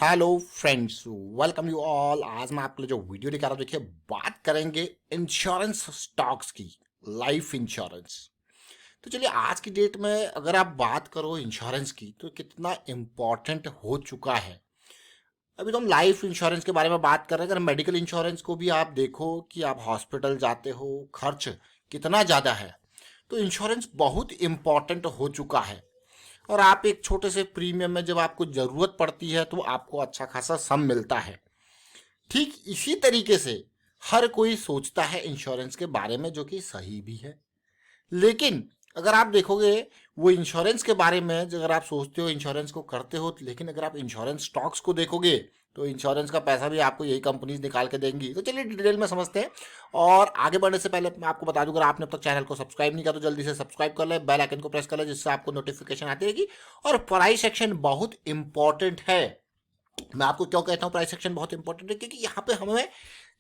Hello friends, welcome you all. आज मैं आपके लिए जो वीडियो लेकर आ रहा हूं, देखिए बात करेंगे इंश्योरेंस स्टॉक्स की, लाइफ इंश्योरेंस। तो चलिए, आज की डेट में अगर आप बात करो इंश्योरेंस की तो कितना इम्पोर्टेंट हो चुका है। अभी तो हम लाइफ इंश्योरेंस के बारे में बात कर रहे हैं। अगर मेडिकल इंश्योरेंस को भी आप देखो कि आप हॉस्पिटल जाते हो, खर्च कितना ज़्यादा है, तो इंश्योरेंस बहुत इम्पोर्टेंट हो चुका है। और आप एक छोटे से प्रीमियम में जब आपको ज़रूरत पड़ती है तो आपको अच्छा खासा सम मिलता है। ठीक इसी तरीके से हर कोई सोचता है इंश्योरेंस के बारे में, जो कि सही भी है। लेकिन अगर आप देखोगे वो इंश्योरेंस के बारे में, अगर आप सोचते हो इंश्योरेंस को करते हो, लेकिन अगर आप इंश्योरेंस स्टॉक्स को देखोगे तो इंश्योरेंस का पैसा भी आपको यही कंपनीज निकाल के देंगी। तो चलिए डिटेल में समझते हैं। और आगे बढ़ने से पहले मैं आपको बता दूं, अगर आपने अब तक चैनल को सब्सक्राइब नहीं किया तो जल्दी से सब्सक्राइब कर ले, बेल आइकन को प्रेस कर ले, जिससे आपको नोटिफिकेशन आती रहेगी। और प्राइस सेक्शन बहुत इंपॉर्टेंट है। मैं आपको क्यों कहता हूँ प्राइस सेक्शन बहुत इंपॉर्टेंट है, क्योंकि यहाँ पे हमें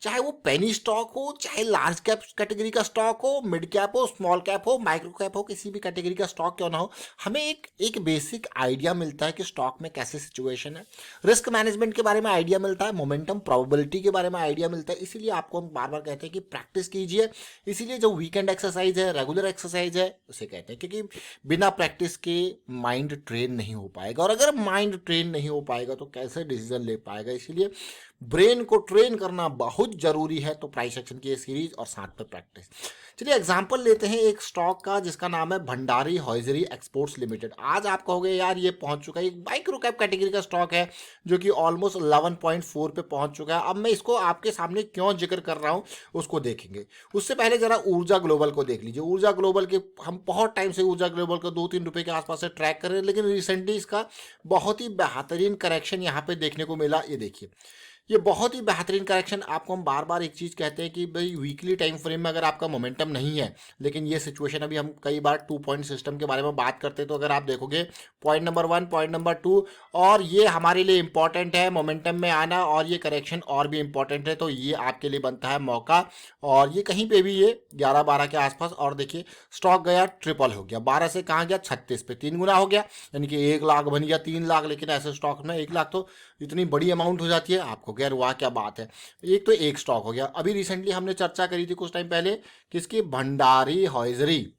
चाहे वो पेनी स्टॉक हो, चाहे लार्ज कैप कैटेगरी का स्टॉक हो, मिड कैप हो, स्मॉल कैप हो, माइक्रो कैप हो, किसी भी कैटेगरी का स्टॉक क्यों ना हो, हमें एक बेसिक आइडिया मिलता है कि स्टॉक में कैसे सिचुएशन है। रिस्क मैनेजमेंट के बारे में आइडिया मिलता है, मोमेंटम प्रोबेबिलिटी के बारे में आइडिया मिलता है। इसीलिए आपको हम बार बार कहते हैं कि प्रैक्टिस कीजिए। इसीलिए जो वीकेंड एक्सरसाइज है, रेगुलर एक्सरसाइज है, उसे कहते हैं, क्योंकि बिना प्रैक्टिस के माइंड ट्रेन नहीं हो पाएगा। और अगर माइंड ट्रेन नहीं हो पाएगा तो कैसे डिसीजन ले पाएगा। इसीलिए ब्रेन को ट्रेन करना बहुत जरूरी है। तो प्राइस एक्शन की ये सीरीज और साथ में प्रैक्टिस। चलिए एग्जांपल लेते हैं एक स्टॉक का, जिसका नाम है भंडारी हॉइजरी एक्सपोर्ट्स लिमिटेड। आज आप कहोगे यार ये पहुंच चुका है, एक माइक्रो कैप कैटेगरी का स्टॉक है जो कि ऑलमोस्ट 11.4 पे पहुंच चुका है। अब मैं इसको आपके सामने क्यों जिक्र कर रहा हूं उसको देखेंगे। उससे पहले जरा ऊर्जा ग्लोबल को देख लीजिए। ऊर्जा ग्लोबल के हम बहुत टाइम से ऊर्जा ग्लोबल को 2-3 रुपए के आसपास से ट्रैक कर रहे हैं, लेकिन रिसेंटली इसका बहुत ही बेहतरीन करेक्शन यहाँ पे देखने को मिला। ये देखिए, ये बहुत ही बेहतरीन करेक्शन। आपको हम बार बार एक चीज़ कहते हैं कि भाई वीकली टाइम फ्रेम में अगर आपका मोमेंटम नहीं है, लेकिन ये सिचुएशन अभी हम कई बार 2 पॉइंट सिस्टम के बारे में बात करते हैं, तो अगर आप देखोगे पॉइंट नंबर 1, पॉइंट नंबर 2, और ये हमारे लिए इंपॉर्टेंट है मोमेंटम में आना, और ये करेक्शन और भी इंपॉर्टेंट है। तो ये आपके लिए बनता है मौका। और ये कहीं पे भी ये 11-12 के आसपास, और देखिए स्टॉक गया ट्रिपल हो गया, 12 से कहाँ गया 36 पे, 3 गुना हो गया, यानी कि 1 लाख बन गया 3 लाख। लेकिन ऐसे स्टॉक में 1 लाख तो इतनी बड़ी अमाउंट हो जाती है, आपको यार वाह क्या बात है। एक तो एक स्टॉक हो गया। अभी रिसेंटली हमने चर्चा करी थी कुछ टाइम पहले किसकी, भंडारी हॉइजरी।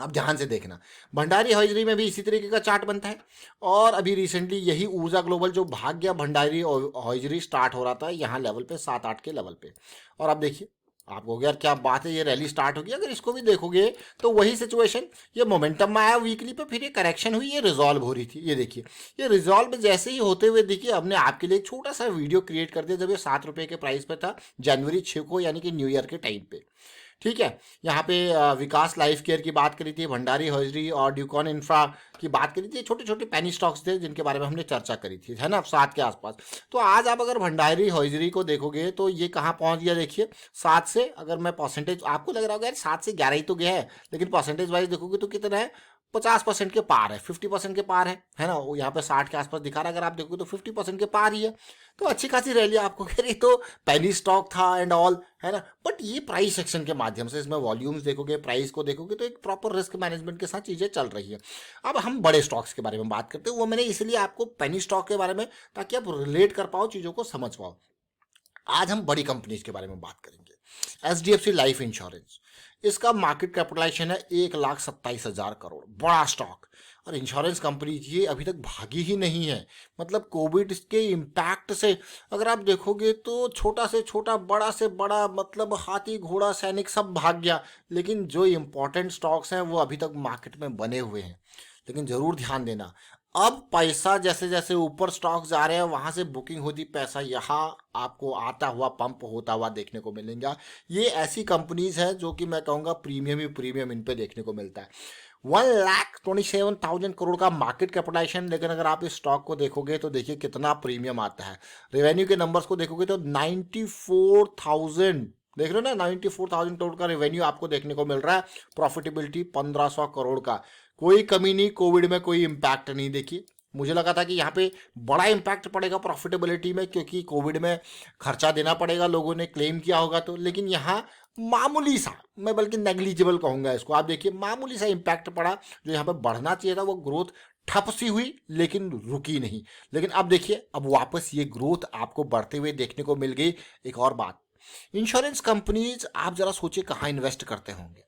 अब ध्यान से देखना, भंडारी हॉइजरी में भी इसी तरीके का चार्ट बनता है। और अभी रिसेंटली यही ऊर्जा ग्लोबल जो भाग गया, भंडारी हॉइजरी स्टार्ट हो रहा था यहाँ लेवल पे 7-8 के लेवल पे, और अब देखिए आपको यार क्या बात है, ये रैली स्टार्ट होगी। अगर इसको भी देखोगे तो वही सिचुएशन, ये मोमेंटम में आया वीकली पे, फिर ये करेक्शन हुई, ये रिजॉल्व हो रही थी। ये देखिए, ये रिजॉल्व जैसे ही होते हुए देखिए, हमने आपके लिए एक छोटा सा वीडियो क्रिएट कर दिया जब ये 7 रुपए के प्राइस पे था, जनवरी 6 को, यानी कि न्यू ईयर के टाइम पे। ठीक है, यहाँ पे विकास लाइफ केयर की बात करी थी, भंडारी हॉइजरी और ड्यूकॉन इंफ्रा की बात करी थी। छोटे छोटे पैनी स्टॉक्स थे जिनके बारे में हमने चर्चा करी थी, है ना, 7 के आसपास। तो आज आप अगर भंडारी हॉइजरी को देखोगे तो ये कहाँ पहुंच गया, देखिए 7 से, अगर मैं परसेंटेज, आपको लग रहा होगा यार 7 से 11 ही तो गया है, लेकिन परसेंटेज वाइज देखोगे तो कितना है, 50% के पार है, 50% के पार है ना। वो यहाँ पे 60 के आसपास दिखा रहा है, अगर आप देखोगे तो 50% के पार ही है। तो अच्छी खासी रैली आपको कह रही, तो पैनी स्टॉक था एंड ऑल, है ना। बट ये प्राइस सेक्शन के माध्यम से, इसमें वॉल्यूम्स देखोगे, प्राइस को देखोगे, तो एक प्रॉपर रिस्क मैनेजमेंट के साथ चीजें चल रही है। अब हम बड़े स्टॉक्स के बारे में बात करते हैं, वो मैंने इसलिए आपको पैनी स्टॉक के बारे में, ताकि आप रिलेट कर पाओ, चीजों को समझ पाओ। आज हम बड़ी कंपनीज के बारे में बात करेंगे। एचडीएफसी लाइफ इंश्योरेंस, इसका मार्केट कैपिटलाइजेशन है 1,27,000 करोड़, बड़ा स्टॉक। और इंश्योरेंस कंपनी ये अभी तक भागी ही नहीं है। मतलब कोविड के इम्पैक्ट से अगर आप देखोगे तो छोटा से छोटा, बड़ा से बड़ा, मतलब हाथी घोड़ा सैनिक सब भाग गया, लेकिन जो इंपॉर्टेंट स्टॉक्स हैं वो अभी तक मार्केट में बने हुए हैं। लेकिन जरूर ध्यान देना, अब पैसा जैसे जैसे ऊपर स्टॉक जा रहे हैं, वहां से बुकिंग होती, पैसा यहाँ आपको आता हुआ पंप होता हुआ देखने को मिलेगा। ये ऐसी कंपनीज है जो कि मैं कहूँगा प्रीमियम ही प्रीमियम इन पे देखने को मिलता है। 1,27,000 करोड़ का मार्केट कैपिटलाइजेशन, लेकिन अगर आप इस स्टॉक को देखोगे तो देखिए कितना प्रीमियम आता है। रेवेन्यू के नंबर्स को देखोगे तो 94,000, देख रहे हो ना, 94,000 करोड़ का रेवेन्यू आपको देखने को मिल रहा है। प्रॉफिटेबिलिटी 1,500 करोड़ का, कोई कमी नहीं, कोविड में कोई इम्पैक्ट नहीं। देखिए मुझे लगा था कि यहाँ पे बड़ा इम्पैक्ट पड़ेगा प्रॉफिटेबिलिटी में, क्योंकि कोविड में खर्चा देना पड़ेगा, लोगों ने क्लेम किया होगा तो, लेकिन यहाँ मामूली सा, मैं बल्कि नेग्लिजिबल कहूंगा इसको। आप देखिए मामूली सा इम्पैक्ट पड़ा, जो यहाँ पे बढ़ना चाहिए था वो ग्रोथ ठप सी हुई लेकिन रुकी नहीं। लेकिन अब देखिए, अब वापस ये ग्रोथ आपको बढ़ते हुए देखने को मिल गई। एक और बात, इंश्योरेंस कंपनीज आप जरा सोचिए कहाँ इन्वेस्ट करते होंगे।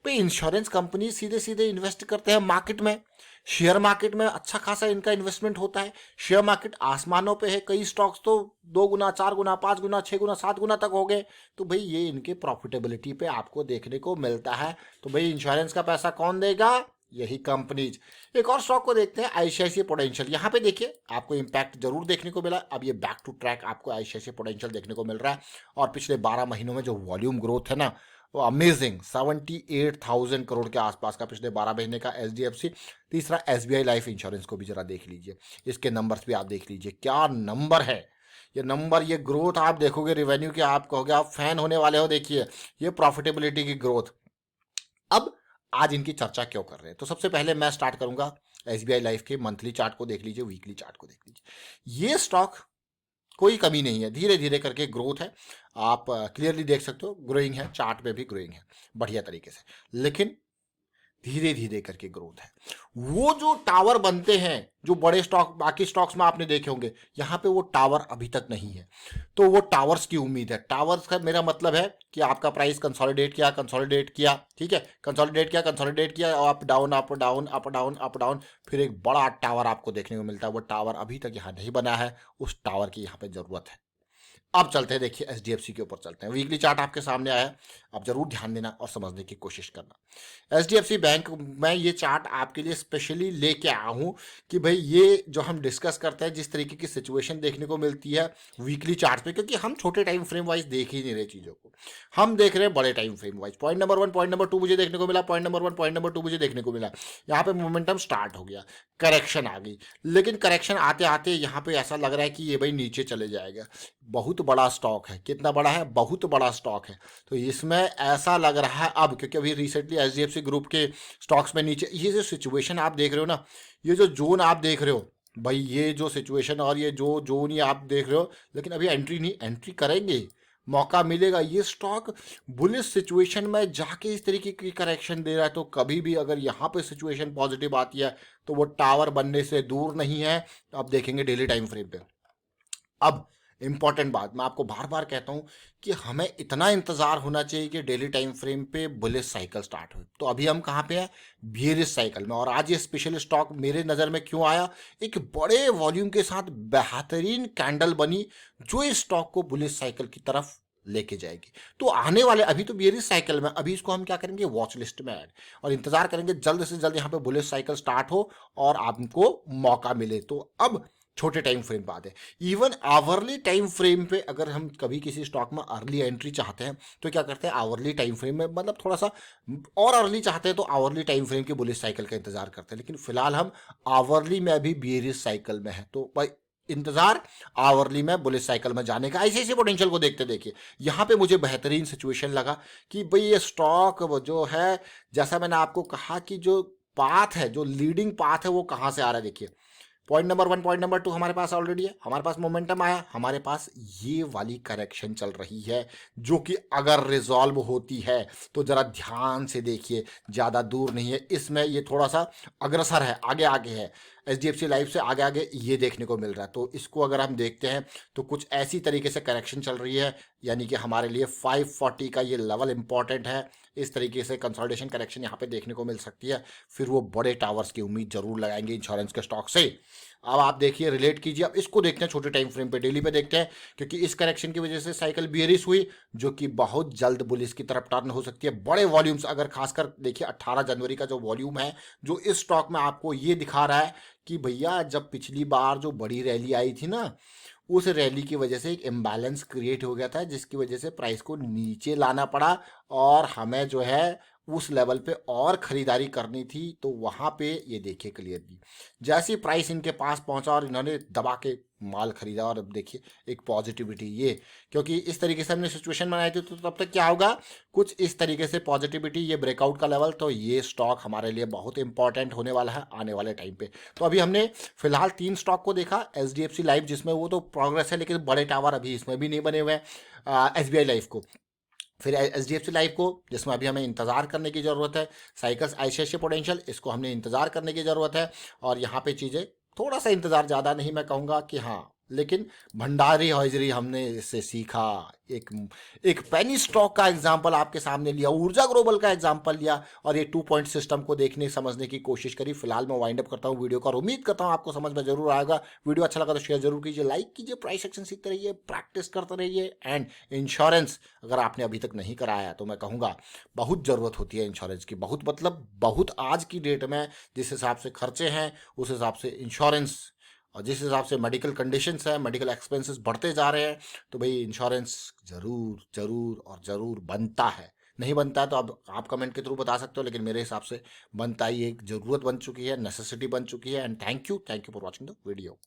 भाई इंश्योरेंस कंपनी सीधे सीधे इन्वेस्ट करते हैं मार्केट में। शेयर मार्केट में अच्छा खासा इनका इन्वेस्टमेंट होता है। शेयर मार्केट आसमानों पे है, कई स्टॉक्स तो 2 गुना, 4 गुना, 5 गुना, 6 गुना, 7 गुना तक हो गए। तो भाई ये इनके प्रॉफिटेबिलिटी पे आपको देखने को मिलता है। तो भाई इंश्योरेंस का पैसा कौन देगा? यही कंपनीज। एक और स्टॉक को देखते हैं, आईसीआईसीआई प्रूडेंशियल। यहाँ पे देखिए आपको इंपैक्ट जरूर देखने को मिला। अब ये बैक टू ट्रैक आपको आईसीआईसीआई प्रूडेंशियल देखने को मिल रहा है। और पिछले 12 महीनों में जो वॉल्यूम ग्रोथ है ना, वो अमेजिंग 78,000 करोड़ के आसपास का पिछले 12 महीने का एचडीएफसी। तीसरा एसबीआई लाइफ इंश्योरेंस को भी जरा देख लीजिए, इसके नंबर्स भी आप देख लीजिए, क्या नंबर है ये नंबर। ये ग्रोथ आप देखोगे रेवेन्यू के, आप कहोगे आप फैन होने वाले हो। देखिए ये प्रॉफिटेबिलिटी की ग्रोथ। अब आज इनकी चर्चा क्यों कर रहे हैं, तो सबसे पहले मैं स्टार्ट करूंगा एसबीआई लाइफ के मंथली चार्ट को देख लीजिए, वीकली चार्ट को देख लीजिए। ये स्टॉक कोई कमी नहीं है, धीरे धीरे करके ग्रोथ है। आप क्लियरली देख सकते हो, ग्रोइंग है, चार्ट में भी ग्रोइंग है बढ़िया तरीके से। लेकिन धीरे धीरे करके ग्रोथ है। वो जो टावर बनते हैं, जो बड़े स्टॉक बाकी स्टॉक्स में आपने देखे होंगे, यहाँ पे वो टावर अभी तक नहीं है। तो वो टावर्स की उम्मीद है। टावर्स का मेरा मतलब है कि आपका प्राइस कंसोलिडेट किया, ठीक है, कंसोलिडेट किया, up down up down up down up down, फिर एक बड़ा टावर आपको देखने को मिलता है। वो टावर अभी तक यहाँ नहीं बना है, उस टावर की यहाँ पे जरूरत है। अब चलते हैं, देखिए एचडीएफसी के ऊपर चलते हैं। वीकली चार्ट आपके सामने आया है, आप जरूर ध्यान देना और समझने की कोशिश करना। एचडीएफसी बैंक, मैं ये चार्ट आपके लिए स्पेशली लेके आया हूँ कि भाई ये जो हम डिस्कस करते हैं, जिस तरीके की सिचुएशन देखने को मिलती है वीकली चार्ट पे, क्योंकि हम छोटे टाइम फ्रेम वाइज देख ही नहीं रहे चीज़ों को, हम देख रहे हैं बड़े time frame wise. Point number 1, point number 2 मुझे देखने को मिला, पॉइंट नंबर 1, पॉइंट नंबर 2 मुझे देखने को मिला। यहाँ पे मोमेंटम स्टार्ट हो गया, करेक्शन आ गई। लेकिन करेक्शन आते आते यहाँ पे ऐसा लग रहा है कि ये भाई नीचे चले जाएगा। बहुत बड़ा स्टॉक है, कितना बड़ा है? बहुत बड़ा स्टॉक है। तो इसमें ऐसा लग रहा है अब, क्योंकि अभी रिसेंटली एचडीएफसी ग्रुप के स्टॉक्स में नीचे, ये जो सिचुएशन आप देख रहे हो ना, ये जो जोन आप देख रहे हो भाई, ये जो सिचुएशन और ये जो जोन ये आप देख रहे हो, लेकिन अभी एंट्री नहीं, एंट्री करेंगे, मौका मिलेगा। ये स्टॉक बुलिश सिचुएशन में जाके इस तरीके की करेक्शन दे रहा है, तो कभी भी अगर यहाँ पे सिचुएशन पॉजिटिव आती है तो वो टावर बनने से दूर नहीं है। अब देखेंगे डेली टाइम फ्रेम पे। अब इंपॉर्टेंट बात, मैं आपको बार बार कहता हूं कि हमें इतना इंतजार होना चाहिए कि डेली टाइम फ्रेम पे बुलिश साइकिल स्टार्ट हो। तो अभी हम कहाँ पे हैं? बियरिश साइकिल में। और आज ये स्पेशल स्टॉक मेरे नज़र में क्यों आया? एक बड़े वॉल्यूम के साथ बेहतरीन कैंडल बनी जो इस स्टॉक को बुलिश साइकिल की तरफ लेके जाएगी। तो आने वाले, अभी तो बियरिश साइकिल में, अभी इसको हम क्या करेंगे? वॉच लिस्ट में ऐड, और इंतजार करेंगे जल्द से जल्द यहाँ पे बुलिश साइकिल स्टार्ट हो और आपको मौका मिले। तो अब छोटे टाइम फ्रेम बात है। इवन आवरली टाइम फ्रेम पे अगर हम कभी किसी स्टॉक में अर्ली एंट्री चाहते हैं तो क्या करते हैं? आवरली टाइम फ्रेम में, मतलब थोड़ा सा और अर्ली चाहते हैं तो आवरली टाइम फ्रेम की बुलिश साइकिल का इंतजार करते हैं। लेकिन फिलहाल हम आवरली में अभी बियरिश साइकिल में है, तो भाई इंतजार आवरली में बुलिश साइकिल में जाने का। ऐसे पोटेंशियल को देखते देखिए यहाँ पे मुझे बेहतरीन सिचुएशन लगा कि भाई ये स्टॉक जो है, जैसा मैंने आपको कहा कि जो पाथ है, जो लीडिंग पाथ है, वो कहाँ से आ रहा है। देखिए पॉइंट नंबर 1, पॉइंट नंबर 2 हमारे पास ऑलरेडी है, हमारे पास मोमेंटम आया, हमारे पास ये वाली करेक्शन चल रही है जो कि अगर रिजॉल्व होती है तो जरा ध्यान से देखिए, ज़्यादा दूर नहीं है, इसमें ये थोड़ा सा अग्रसर है, आगे आगे है, एचडीएफसी लाइफ से आगे आगे ये देखने को मिल रहा है। तो इसको अगर हम देखते हैं तो कुछ ऐसी तरीके से करेक्शन चल रही है, यानी कि हमारे लिए 540 का ये लेवल इंपॉर्टेंट है। इस तरीके से कंसोलिडेशन करेक्शन यहाँ पे देखने को मिल सकती है, फिर वो बड़े टावर्स की उम्मीद जरूर लगाएंगे इंश्योरेंस के स्टॉक से। अब आप देखिए, रिलेट कीजिए, अब इसको देखते हैं छोटे टाइम फ्रेम पे, डेली पे देखते हैं, क्योंकि इस करेक्शन की वजह से साइकिल बियरिश हुई जो कि बहुत जल्द बुलिश की तरफ टर्न हो सकती है। बड़े वॉल्यूम्स, अगर खासकर देखिए 18 जनवरी का जो वॉल्यूम है जो इस स्टॉक में आपको ये दिखा रहा है कि भैया जब पिछली बार जो बड़ी रैली आई थी ना, उस रैली की वजह से एक इम्बैलेंस क्रिएट हो गया था, जिसकी वजह से प्राइस को नीचे लाना पड़ा और हमें जो है उस लेवल पे और ख़रीदारी करनी थी। तो वहाँ पे ये देखिए क्लियरली, जैसे प्राइस इनके पास पहुँचा और इन्होंने दबा के माल खरीदा, और अब देखिए एक पॉजिटिविटी ये, क्योंकि इस तरीके से हमने सिचुएशन बनाई थी, तो तब तक क्या होगा? कुछ इस तरीके से पॉजिटिविटी, ये ब्रेकआउट का लेवल, तो ये स्टॉक हमारे लिए बहुत इंपॉर्टेंट होने वाला है आने वाले टाइम पे। तो अभी हमने फिलहाल 3 स्टॉक को देखा, एचडीएफसी लाइफ जिसमें वो तो प्रोग्रेस है, लेकिन बड़े टावर अभी इसमें भी नहीं बने हुए हैं, एसबीआई लाइफ को, फिर HDFC लाइफ को, जिसमें अभी हमें इंतज़ार करने की ज़रूरत है। साइकिल्स ICICI प्रोडेंशियल, इसको हमने इंतज़ार करने की ज़रूरत है। और यहाँ पे चीज़ें थोड़ा सा इंतज़ार, ज़्यादा नहीं मैं कहूँगा कि हाँ, लेकिन भंडारी हौजरी हमने इससे सीखा। एक एक पेनी स्टॉक का एग्जाम्पल आपके सामने लिया, ऊर्जा ग्लोबल का एग्जाम्पल लिया, और ये 2 पॉइंट सिस्टम को देखने समझने की कोशिश करी। फिलहाल मैं वाइंड अप करता हूँ वीडियो का, और उम्मीद करता हूँ आपको समझ में जरूर आएगा। वीडियो अच्छा लगा तो शेयर जरूर कीजिए, लाइक कीजिए, प्राइस एक्शन सीखते रहिए, प्रैक्टिस करते रहिए। एंड इंश्योरेंस अगर आपने अभी तक नहीं कराया तो मैं कहूँगा बहुत ज़रूरत होती है इंश्योरेंस की, बहुत मतलब बहुत। आज की डेट में जिस हिसाब से खर्चे हैं, उस हिसाब से इंश्योरेंस, और जिस हिसाब से मेडिकल कंडीशंस है, मेडिकल एक्सपेंसेस बढ़ते जा रहे हैं, तो भाई इंश्योरेंस ज़रूर ज़रूर और ज़रूर बनता है। नहीं बनता है तो अब आप कमेंट के थ्रू बता सकते हो, लेकिन मेरे हिसाब से बनता ही, एक ज़रूरत बन चुकी है, नेसेसिटी बन चुकी है। And thank you for watching the video.